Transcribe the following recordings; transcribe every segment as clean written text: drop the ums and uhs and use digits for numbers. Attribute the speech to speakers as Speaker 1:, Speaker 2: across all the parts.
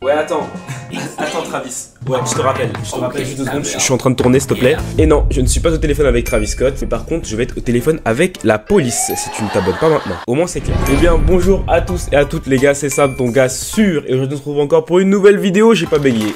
Speaker 1: Ouais, attends. Attends, Travis. Ouais, je te rappelle juste 2 secondes. Je suis en train de tourner, s'il te plaît. Et non, je ne suis pas au téléphone avec Travis Scott, mais par contre, je vais être au téléphone avec la police. Si tu ne t'abonnes pas maintenant. Au moins, c'est clair. Eh bien, bonjour à tous et à toutes, les gars. C'est Sam, ton gars sûr. Et aujourd'hui, on se retrouve encore pour une nouvelle vidéo. J'ai pas bégayé.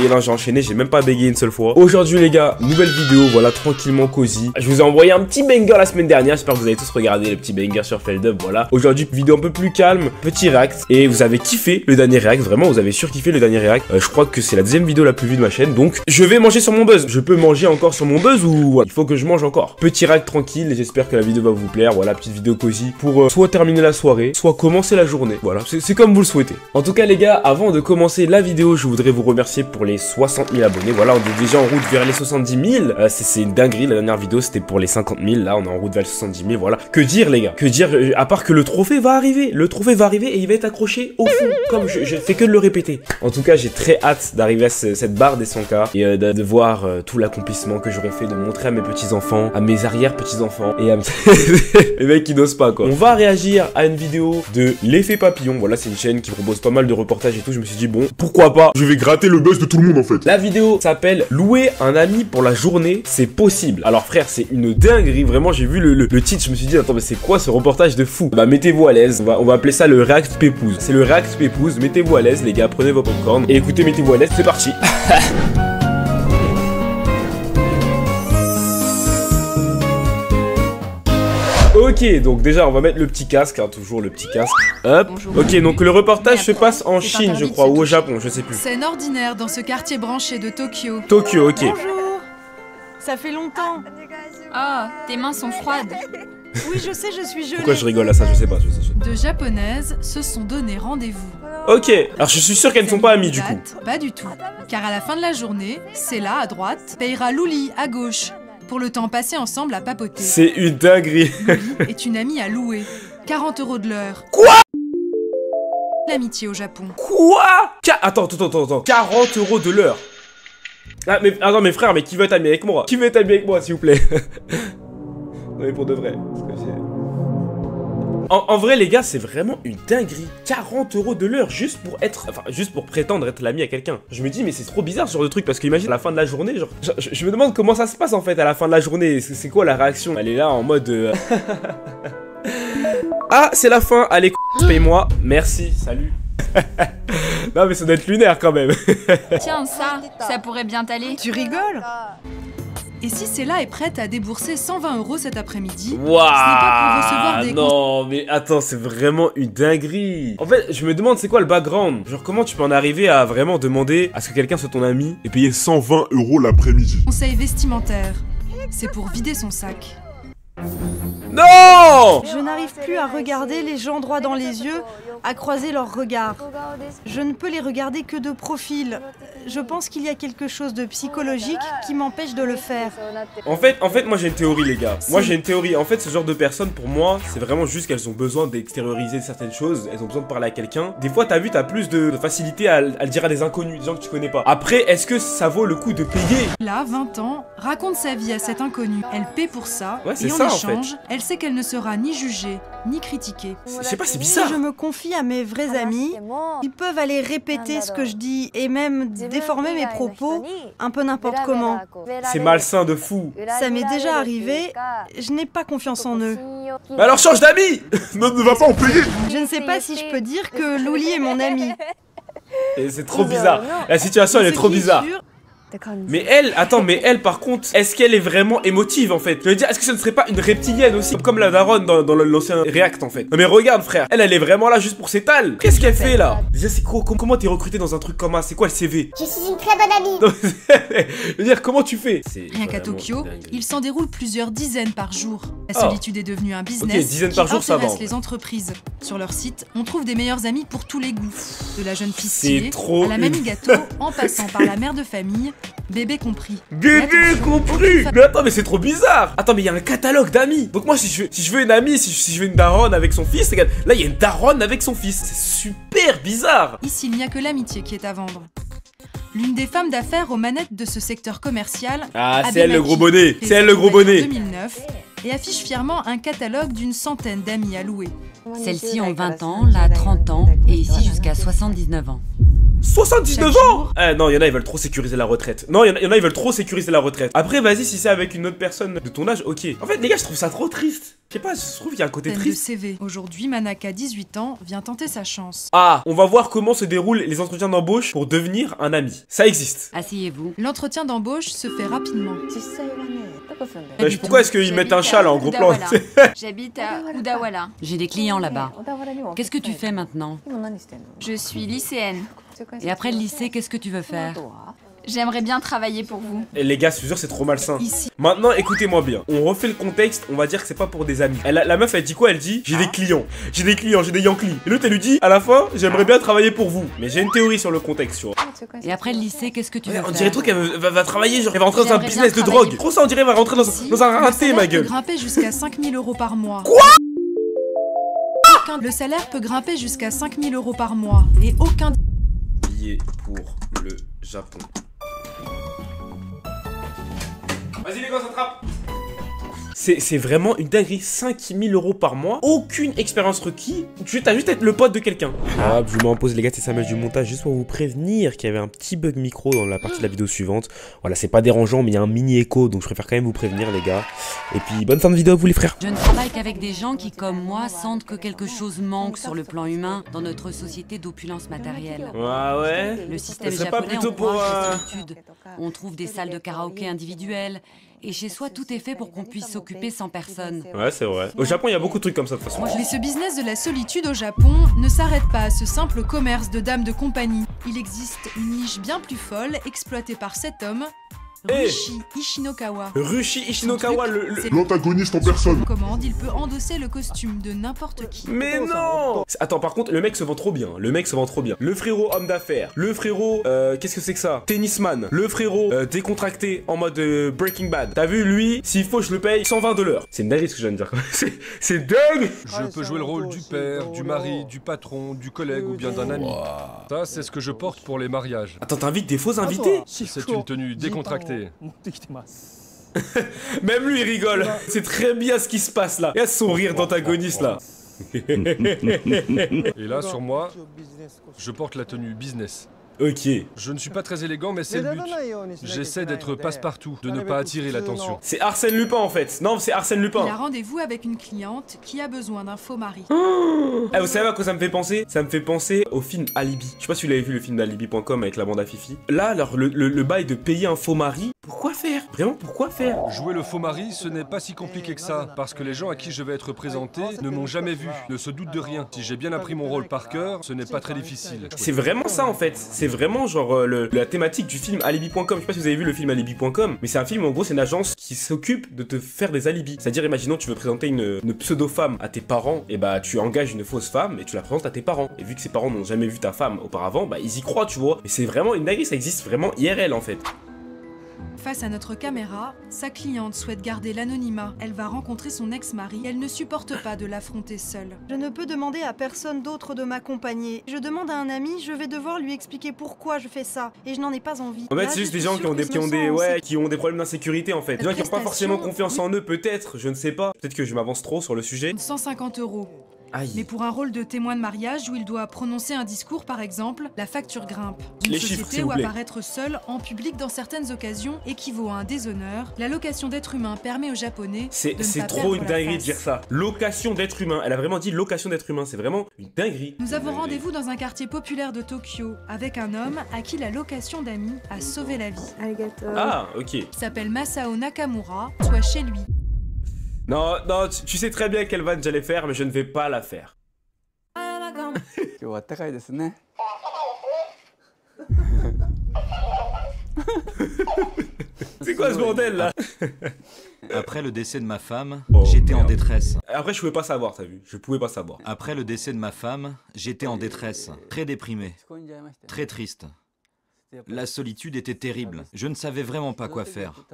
Speaker 1: Là, j'ai enchaîné. J'ai même pas bégayé une seule fois. Aujourd'hui, les gars, nouvelle vidéo. Voilà, tranquillement, cosy. Je vous ai envoyé un petit banger la semaine dernière. J'espère que vous avez tous regardé le petit banger sur Feldup. Voilà. Aujourd'hui, vidéo un peu plus calme. Petit react. Et vous avez kiffé le dernier react. Vraiment, vous avez surkiffé le dernier react. Je crois que c'est la deuxième vidéo la plus vue de ma chaîne. Donc, je vais manger sur mon buzz. Je peux manger encore sur mon buzz ou il faut que je mange encore. Petit react tranquille. Et j'espère que la vidéo va vous plaire. Voilà, petite vidéo cosy pour soit terminer la soirée, soit commencer la journée. Voilà, c'est comme vous le souhaitez. En tout cas, les gars, avant de commencer la vidéo, je voudrais vous remercier pour les 60 000 abonnés. Voilà, on est déjà en route vers les 70 000. C'est une dinguerie. La dernière vidéo, c'était pour les 50 000. Là, on est en route vers les 70 000. Voilà. Que dire, les gars? Que dire, à part que le trophée va arriver. Le trophée va arriver et il va être accroché au fond. Comme je fais que de le répéter. En tout cas, j'ai très hâte d'arriver à cette barre des 100K et de voir tout l'accomplissement que j'aurais fait, de montrer à mes petits-enfants, à mes arrière-petits-enfants et à les mecs qui n'osent pas, quoi. On va réagir à une vidéo de l'effet papillon. Voilà, c'est une chaîne qui propose pas mal de reportages et tout. Je me suis dit, bon, pourquoi pas?
Speaker 2: Je vais gratter le buzz de tout le monde, en fait.
Speaker 1: La vidéo s'appelle Louer un ami pour la journée, c'est possible. Alors, frère, c'est une dinguerie. Vraiment, j'ai vu le titre, je me suis dit, attends, mais c'est quoi ce reportage de fou? Bah, mettez-vous à l'aise. On va appeler ça le React Pépouze. C'est le React Pépouze. Mettez-vous à l'aise, les gars. Prenez vos popcorn et écoutez, mettez-vous à l'aise. C'est parti. Ok, donc déjà on va mettre le petit casque, hein, toujours le petit casque. Hop.
Speaker 3: Bonjour.
Speaker 1: Ok, donc le reportage se passe en Chine, je crois, ou au Japon, je sais plus.
Speaker 3: Scène ordinaire dans ce quartier branché de Tokyo.
Speaker 1: Tokyo, ok.
Speaker 4: Bonjour. Ça fait longtemps.
Speaker 5: Ah, tes mains sont froides.
Speaker 4: Oui, je sais, je suis gelée.
Speaker 1: Pourquoi je rigole à ça, je sais pas.
Speaker 3: Deux japonaises se sont donné rendez-vous.
Speaker 1: Ok, alors je suis sûr qu'elles ne sont pas amies du coup.
Speaker 3: Pas du tout. Car à la fin de la journée, Cella à droite payera Louli à gauche. Pour le temps passé ensemble à papoter.
Speaker 1: C'est une dinguerie.
Speaker 3: Louli est une amie à louer. 40 € de l'heure.
Speaker 1: Quoi?
Speaker 3: L'amitié au Japon.
Speaker 1: Quoi? Attends. 40 € de l'heure. Ah, mais attends, mes frères, mais qui veut être ami avec moi? Qui veut être ami avec moi, s'il vous plaît? Non, mais pour de vrai. En vrai, les gars, c'est vraiment une dinguerie. 40 € de l'heure juste pour être... Enfin, juste pour prétendre être l'ami à quelqu'un. Je me dis, mais c'est trop bizarre ce genre de truc. Parce qu'imagine, à la fin de la journée, genre... Je me demande comment ça se passe, en fait, à la fin de la journée. C'est quoi la réaction? Elle est là en mode... Ah, c'est la fin. Allez, paye-moi. Merci, salut. Non, mais ça doit être lunaire, quand même.
Speaker 5: Tiens, ça pourrait bien t'aller.
Speaker 4: Tu rigoles?
Speaker 3: Et si Cella est prête à débourser 120 € cet après-midi,
Speaker 1: Waouh,
Speaker 3: ce n'est pas pour recevoir des
Speaker 1: non, mais attends, c'est vraiment une dinguerie. En fait, je me demande c'est quoi le background. Genre, comment tu peux en arriver à vraiment demander à ce que quelqu'un soit ton ami
Speaker 2: Et payer 120 € l'après-midi.
Speaker 3: conseils vestimentaires. C'est pour vider son sac.
Speaker 1: Non!
Speaker 4: Je n'arrive plus à regarder les gens droit dans les yeux, à croiser leurs regards. Je ne peux les regarder que de profil. Je pense qu'il y a quelque chose de psychologique qui m'empêche de le faire.
Speaker 1: En fait, moi j'ai une théorie, les gars. Moi j'ai une théorie. En fait, ce genre de personnes, pour moi, c'est vraiment juste qu'elles ont besoin d'extérioriser certaines choses. Elles ont besoin de parler à quelqu'un. Des fois, t'as plus de facilité à le dire à des inconnus, des gens que tu connais pas. Après, est-ce que ça vaut le coup de payer?
Speaker 3: Là, 20 ans, raconte sa vie à cet inconnu. Elle paie pour ça,
Speaker 1: Ouais, c'est
Speaker 3: et en
Speaker 1: ça, en
Speaker 3: échange, elle sait qu'elle ne sera ni jugée, ni critiquée.
Speaker 1: Je sais pas, c'est
Speaker 4: Si
Speaker 1: bizarre.
Speaker 4: je me confie à mes vrais amis, ils peuvent aller répéter ce que je dis et même déformer mes propos un peu n'importe comment.
Speaker 1: C'est malsain de fou.
Speaker 4: Ça m'est déjà arrivé, je n'ai pas confiance en eux.
Speaker 1: Bah alors change d'amis.
Speaker 2: Ne va pas en payer.
Speaker 4: Je ne sais pas si je peux dire que Louli est mon ami.
Speaker 1: Et c'est trop bizarre. La situation elle est trop bizarre. Mais elle, par contre, est-ce qu'elle est vraiment émotive en fait? Je veux dire, est-ce que ce ne serait pas une reptilienne aussi? Comme la daronne dans l'ancien React en fait. Non mais regarde frère, elle est vraiment là juste pour s'étaler. Qu'est-ce qu'elle fait là? Déjà, c'est quoi? Comment t'es recruté dans un truc comme ça? C'est quoi le CV?
Speaker 6: Je suis une très bonne amie.
Speaker 1: Non, je veux dire, comment tu fais?
Speaker 3: Rien qu'à Tokyo, il s'en déroule plusieurs dizaines par jour. La
Speaker 1: Oh.
Speaker 3: solitude est devenue un business
Speaker 1: Ok, dizaines par
Speaker 3: qui
Speaker 1: jour, ça va,
Speaker 3: intéresse
Speaker 1: en vrai.
Speaker 3: les entreprises. Sur leur site, on trouve des meilleurs amis pour tous les goûts. De la jeune fille
Speaker 1: C'est
Speaker 3: stylée
Speaker 1: trop
Speaker 3: à la mamie gâteau, en passant par la mère de famille, bébé compris.
Speaker 1: Bébé
Speaker 3: Attention,
Speaker 1: compris. Mais attends, mais c'est trop bizarre. Attends, mais il y a un catalogue d'amis. Donc moi, si je veux une amie, si je veux une daronne avec son fils, regarde, là il y a une daronne avec son fils. C'est super bizarre.
Speaker 3: Ici, il n'y a que l'amitié qui est à vendre. L'une des femmes d'affaires aux manettes de ce secteur commercial,
Speaker 1: Ah, c'est
Speaker 3: Abe
Speaker 1: elle le
Speaker 3: Maki,
Speaker 1: gros bonnet.
Speaker 3: fait
Speaker 1: C'est elle
Speaker 3: sa
Speaker 1: le gros
Speaker 3: trouvaille en
Speaker 1: bonnet.
Speaker 3: 2009 et affiche fièrement un catalogue d'une centaine d'amis à louer.
Speaker 7: Celles-ci ont 20 ans, là 30 ans et ici jusqu'à 79 ans.
Speaker 1: 79
Speaker 3: Chaque
Speaker 1: ans.
Speaker 3: jour.
Speaker 1: Eh non, il y en a, ils veulent trop sécuriser la retraite. Non, il y en a, ils veulent trop sécuriser la retraite. Après, vas-y, si c'est avec une autre personne de ton âge, ok. En fait, les gars, je trouve ça trop triste. Je sais pas, je trouve qu'il y a un côté
Speaker 3: De
Speaker 1: triste.
Speaker 3: CV. Aujourd'hui, Manaka, 18 ans, vient tenter sa chance.
Speaker 1: Ah, on va voir comment se déroulent les entretiens d'embauche pour devenir un ami. Ça existe.
Speaker 6: Asseyez-vous.
Speaker 3: L'entretien d'embauche se fait rapidement.
Speaker 1: Pourquoi est-ce qu'ils mettent un chat là en gros plan?
Speaker 5: J'habite à Udawala.
Speaker 6: J'ai des clients là-bas. Qu'est-ce que tu fais maintenant?
Speaker 5: Je suis lycéenne.
Speaker 6: Et après le lycée, qu'est-ce que tu veux faire?
Speaker 5: J'aimerais bien travailler pour vous.
Speaker 1: Et les gars, je suis sûr, c'est trop malsain.
Speaker 3: Ici.
Speaker 1: Maintenant, écoutez-moi bien. On refait le contexte, on va dire que c'est pas pour des amis. La meuf, elle dit quoi? Elle dit j'ai des clients, j'ai des Yankees. Et l'autre, elle lui dit à la fin, j'aimerais bien travailler pour vous. Mais j'ai une théorie sur le contexte, tu vois.
Speaker 6: Et après le lycée, qu'est-ce que tu veux
Speaker 1: On
Speaker 6: faire?
Speaker 1: dirait trop qu'elle va travailler, genre elle va rentrer dans un
Speaker 5: J'aimerais
Speaker 1: business de
Speaker 5: bien
Speaker 1: drogue.
Speaker 5: travailler.
Speaker 1: Trop ça, on dirait elle va rentrer dans
Speaker 3: Ici,
Speaker 1: un
Speaker 3: le
Speaker 1: raté,
Speaker 3: salaire
Speaker 1: ma
Speaker 3: peut
Speaker 1: gueule.
Speaker 3: grimper jusqu'à 5000 € par mois. Le salaire peut grimper jusqu'à 5000 € par mois. Et aucun...
Speaker 1: Billet pour le Japon. Vas-y les gars, ça trappe. C'est vraiment une dinguerie, 5000 € par mois, aucune expérience requise, t'as juste être le pote de quelqu'un. Ah, je vous mets en pause les gars, c'est Samuel du montage, juste pour vous prévenir qu'il y avait un petit bug micro dans la partie de la vidéo suivante. Voilà, c'est pas dérangeant, mais il y a un mini écho, donc je préfère quand même vous prévenir les gars. Et puis bonne fin de vidéo à vous les frères.
Speaker 6: Je ne travaille qu'avec des gens qui, comme moi, sentent que quelque chose manque sur le plan humain dans notre société d'opulence matérielle.
Speaker 1: Ouais.
Speaker 6: Le système
Speaker 1: Ça serait pas
Speaker 6: japonais
Speaker 1: plutôt pour,
Speaker 6: encourage la solitude. On trouve des salles de karaoké individuelles. Et chez soi, tout est fait pour qu'on puisse s'occuper sans personne.
Speaker 1: Ouais, c'est vrai. Au Japon, il y a beaucoup de trucs comme ça de toute façon.
Speaker 3: Mais ce business de la solitude au Japon ne s'arrête pas à ce simple commerce de dames de compagnie. Il existe une niche bien plus folle exploitée par cet homme,
Speaker 1: Hey.
Speaker 3: Rushi Ishinokawa.
Speaker 1: Rushi Ishinokawa,
Speaker 3: C'est
Speaker 2: L'antagoniste en personne.
Speaker 3: commande, il peut endosser le costume de n'importe qui.
Speaker 1: Mais non. Attends, par contre, le mec se vend trop bien. Le frérot homme d'affaires. Le frérot, qu'est-ce que c'est que ça? Tennisman. Le frérot décontracté en mode Breaking Bad. T'as vu, lui, s'il faut, je le paye 120 $. C'est une dinguerie ce que je viens de dire. C'est dingue.
Speaker 7: Je peux jouer le rôle du père, du mari, du patron, du collègue ou bien d'un ami. Ça, c'est ce que je porte pour les mariages.
Speaker 1: Attends, t'invites des faux invités?
Speaker 7: C'est une tenue décontractée.
Speaker 1: Même lui, il rigole. C'est très bien ce qui se passe là. Regarde son rire d'antagoniste là.
Speaker 7: Et là, sur moi, je porte la tenue business.
Speaker 1: Ok.
Speaker 7: Je ne suis pas très élégant, mais c'est le but. J'essaie d'être passe-partout, de ne pas attirer l'attention.
Speaker 1: C'est Arsène Lupin en fait. Non, c'est Arsène
Speaker 3: Il
Speaker 1: Lupin.
Speaker 3: a rendez-vous avec une cliente qui a besoin d'un faux mari.
Speaker 1: Eh, vous savez à quoi ça me fait penser? Ça me fait penser au film Alibi. Je sais pas si vous l'avez vu le film d'Alibi.com avec la bande à Fifi. Là, alors, le bail de payer un faux mari, pourquoi faire? Vraiment, pourquoi faire?
Speaker 7: Jouer le faux mari, ce n'est pas si compliqué que ça, parce que les gens à qui je vais être présenté ne m'ont jamais vu, ne se doutent de rien. Si j'ai bien appris mon rôle par cœur, ce n'est pas très difficile.
Speaker 1: C'est vraiment ça en fait. C'est vraiment genre la thématique du film Alibi.com. Je sais pas si vous avez vu le film Alibi.com, mais c'est un film en gros, c'est une agence qui s'occupe de te faire des alibis. C'est-à-dire, imaginons tu veux présenter une pseudo-femme à tes parents, et bah tu engages une fausse femme et tu la présentes à tes parents. Et vu que ses parents n'ont jamais vu ta femme auparavant, bah ils y croient, tu vois. Mais c'est vraiment une dinguerie, ça existe vraiment IRL en fait.
Speaker 3: Face à notre caméra, sa cliente souhaite garder l'anonymat. Elle va rencontrer son ex-mari. Elle ne supporte pas de l'affronter seule.
Speaker 4: Je ne peux demander à personne d'autre de m'accompagner. Je demande à un ami, je vais devoir lui expliquer pourquoi je fais ça. Et je n'en ai pas envie.
Speaker 1: En fait,
Speaker 4: Là,
Speaker 1: c'est
Speaker 4: je
Speaker 1: juste des
Speaker 4: suis
Speaker 1: gens
Speaker 4: sûre que je me sens
Speaker 1: qui ont des problèmes d'insécurité en fait. Des gens qui n'ont pas forcément confiance en eux, peut-être, je ne sais pas. Peut-être que je m'avance trop sur le sujet.
Speaker 3: 150 €.
Speaker 1: Aïe.
Speaker 3: Mais pour un rôle de témoin de mariage où il doit prononcer un discours par exemple, la facture grimpe. Une
Speaker 1: Les chiffres,
Speaker 3: société
Speaker 1: s'il vous
Speaker 3: où
Speaker 1: plaît.
Speaker 3: apparaître seul en public dans certaines occasions équivaut à un déshonneur, la location d'êtres humains permet aux Japonais de ne
Speaker 1: C'est
Speaker 3: pas
Speaker 1: trop
Speaker 3: perdre
Speaker 1: une
Speaker 3: la
Speaker 1: dinguerie de
Speaker 3: face.
Speaker 1: dire ça. Location d'être humain. Elle a vraiment dit location d'être humain. C'est vraiment une dinguerie.
Speaker 3: Nous avons rendez-vous dans un quartier populaire de Tokyo avec un homme à qui la location d'amis a sauvé la vie.
Speaker 1: Ah, ok.
Speaker 3: Il s'appelle Masao Nakamura, soit chez lui.
Speaker 1: Non, non, tu sais très bien quelle vanne j'allais faire, mais je ne vais pas la faire. C'est quoi ce bordel là?
Speaker 8: Après le décès de ma femme,
Speaker 1: Oh,
Speaker 8: j'étais en
Speaker 1: merde.
Speaker 8: détresse.
Speaker 1: Après, je pouvais pas savoir, t'as vu? Je pouvais pas savoir.
Speaker 8: Après le décès de ma femme, j'étais en détresse, très déprimé, très triste. La solitude était terrible. Je ne savais vraiment pas quoi faire.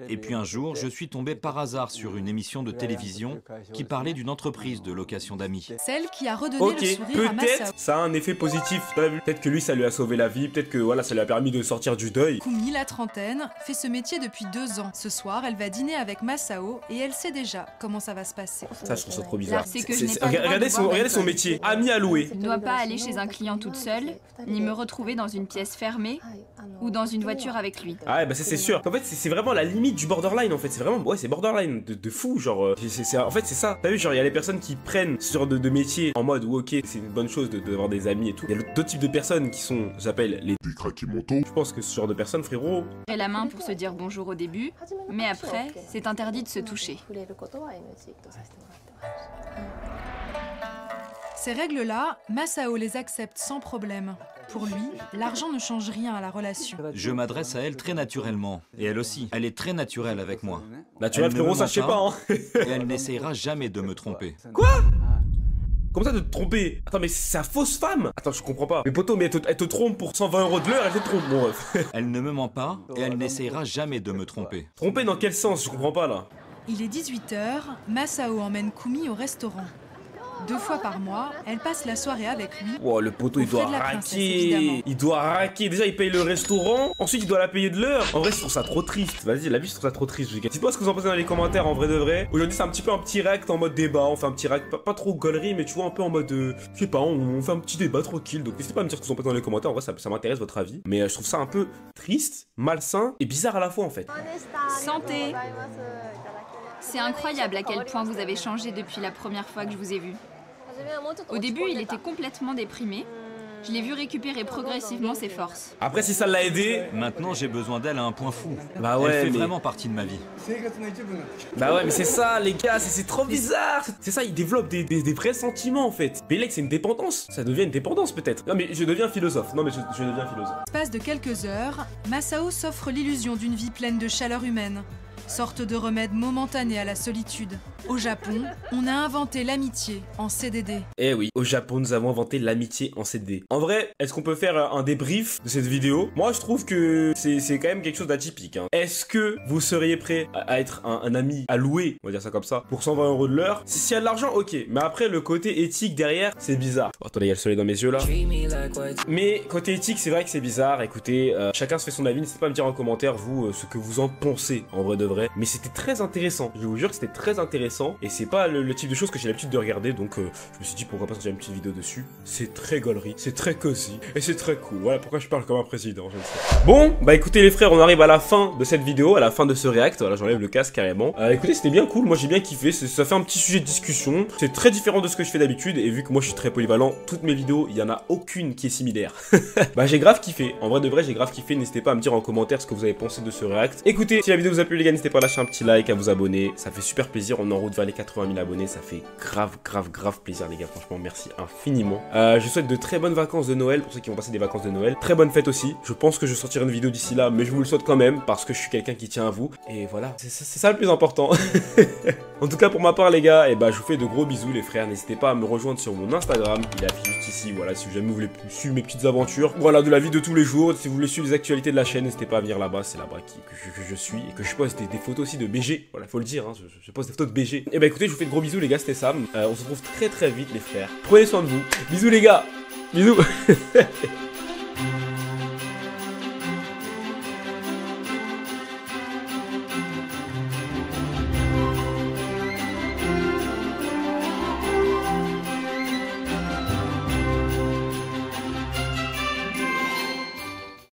Speaker 8: Et puis un jour, je suis tombé par hasard sur une émission de télévision qui parlait d'une entreprise de location d'amis.
Speaker 3: Celle qui a redonné le sourire à Masao.
Speaker 1: Peut-être ça a un effet positif, t'as vu. Peut-être que lui ça lui a sauvé la vie, peut-être que voilà ça lui a permis de sortir du deuil.
Speaker 3: Kumi, la trentaine, fait ce métier depuis 2 ans. Ce soir, elle va dîner avec Masao et elle sait déjà comment ça va se passer.
Speaker 1: Ça je trouve ça trop bizarre.
Speaker 5: C'est que je n'ai pas le droit
Speaker 1: Regardez
Speaker 5: de voir
Speaker 1: son métier, ami à louer.
Speaker 5: Je ne dois pas aller chez un client toute seule, ni me retrouver dans une pièce fermée ou dans une voiture avec lui.
Speaker 1: Ah ouais bah c'est sûr. En fait c'est vraiment la limite du borderline en fait. C'est vraiment ouais c'est borderline de fou genre. En fait c'est ça. T'as vu genre il y a les personnes qui prennent ce genre de métier en mode ou ok c'est une bonne chose d'avoir des amis et tout. Il y a d'autres types de personnes qui sont j'appelle les
Speaker 2: décraqués mentaux.
Speaker 1: Je pense que ce genre de personnes frérot.
Speaker 5: J'ai la main pour se dire bonjour au début, mais après c'est interdit de se toucher.
Speaker 3: Ces règles-là, Masao les accepte sans problème. Pour lui, l'argent ne change rien à la relation.
Speaker 8: Je m'adresse à elle très naturellement. Et elle aussi. Elle est très naturelle avec moi.
Speaker 1: Naturel
Speaker 8: Elle ne
Speaker 1: frérot
Speaker 8: me
Speaker 1: ça
Speaker 8: ment
Speaker 1: je sais pas hein.
Speaker 8: Et elle n'essayera jamais de me tromper.
Speaker 1: Comment ça de te tromper? Attends mais c'est sa fausse femme. Attends je comprends pas. Mais poto mais elle te trompe pour 120 € de l'heure, elle te trompe bon bref.
Speaker 8: Elle ne me ment pas et elle n'essayera jamais de me tromper.
Speaker 1: Tromper dans quel sens? Je comprends pas là.
Speaker 3: Il est 18 h, Masao emmène Kumi au restaurant. 2 fois par mois, elle passe la soirée avec lui.
Speaker 1: Wow, le poteau il doit raquer. Il doit raquer. Déjà il paye le restaurant, ensuite il doit la payer de l'heure. En vrai je trouve ça trop triste. Vas-y la vie je trouve ça trop triste. Dites-moi ce que vous en pensez dans les commentaires en vrai de vrai. Aujourd'hui c'est un petit peu un petit react en mode débat. On fait un petit react pas trop gaulerie mais tu vois un peu en mode je sais pas on fait un petit débat tranquille. Donc n'hésitez pas à me dire ce que vous en pensez dans les commentaires. En vrai ça m'intéresse votre avis. Mais je trouve ça un peu triste, malsain et bizarre à la fois en fait.
Speaker 5: Santé! C'est incroyable à quel point vous avez changé depuis la première fois que je vous ai vu. Au début, il était complètement déprimé. Je l'ai vu récupérer progressivement ses forces.
Speaker 1: Après si ça l'a aidé...
Speaker 8: Maintenant j'ai besoin d'elle à un point fou.
Speaker 1: Bah ouais
Speaker 8: Elle fait vraiment partie de ma vie.
Speaker 1: Bah ouais mais c'est ça les gars, c'est trop bizarre. C'est ça, il développe des vrais sentiments en fait. Mais là c'est une dépendance, ça devient une dépendance peut-être. Non mais je deviens philosophe, non mais je deviens philosophe.
Speaker 3: L'espace de quelques heures, Masao s'offre l'illusion d'une vie pleine de chaleur humaine. Sorte de remède momentané à la solitude. Au Japon, on a inventé l'amitié en CDD.
Speaker 1: Eh oui, au Japon, nous avons inventé l'amitié en CDD. En vrai, est-ce qu'on peut faire un débrief de cette vidéo? Moi, je trouve que c'est quand même quelque chose d'atypique. Hein. Est-ce que vous seriez prêt à être un ami à louer, on va dire ça comme ça, pour 120 € de l'heure? S'il y a de l'argent, ok. Mais après, le côté éthique derrière, c'est bizarre. Oh, attendez, il y a le soleil dans mes yeux là. Mais côté éthique, c'est vrai que c'est bizarre. Écoutez, chacun se fait son avis. N'hésitez pas à me dire en commentaire, vous, ce que vous en pensez, en vrai de vrai. Mais c'était très intéressant. Je vous jure que c'était très intéressant. Et c'est pas le type de choses que j'ai l'habitude de regarder. Donc, je me suis dit pourquoi pas sortir une petite vidéo dessus. C'est très gaulerie, c'est très cosy. Et c'est très cool. Voilà pourquoi je parle comme un président, je le sais. Bon, bah écoutez les frères, on arrive à la fin de cette vidéo, à la fin de ce react. Voilà, j'enlève le casque carrément. Écoutez, c'était bien cool. Moi, j'ai bien kiffé. Ça fait un petit sujet de discussion. C'est très différent de ce que je fais d'habitude. Et vu que moi, je suis très polyvalent, toutes mes vidéos, il y en a aucune qui est similaire. Bah, j'ai grave kiffé. En vrai de vrai, j'ai grave kiffé. N'hésitez pas à me dire en commentaire ce que vous avez pensé de ce react. Écoutez, si la vidéo vous a plu, les gars, n'hésitez pas à lâcher un petit like, à vous abonner. Ça fait super plaisir. On est en route vers les 80 000 abonnés. Ça fait grave plaisir, les gars. Franchement, merci infiniment. Je vous souhaite de très bonnes vacances de Noël pour ceux qui vont passer des vacances de Noël. Très bonne fête aussi. Je pense que je sortirai une vidéo d'ici là, mais je vous le souhaite quand même parce que je suis quelqu'un qui tient à vous. Et voilà, c'est ça le plus important. En tout cas, pour ma part, les gars, et bah, je vous fais de gros bisous, les frères. N'hésitez pas à me rejoindre sur mon Instagram. Il affiche juste ici. Voilà, si jamais vous voulez suivre mes petites aventures. Voilà, de la vie de tous les jours. Si vous voulez suivre les actualités de la chaîne, n'hésitez pas à venir là-bas. C'est là-bas que je suis et que je poste des photos aussi de BG. Voilà, faut le dire, hein, je poste des photos de BG. Et bah écoutez, je vous fais de gros bisous, les gars. C'était Sam. On se retrouve très vite, les frères. Prenez soin de vous. Bisous, les gars. Bisous.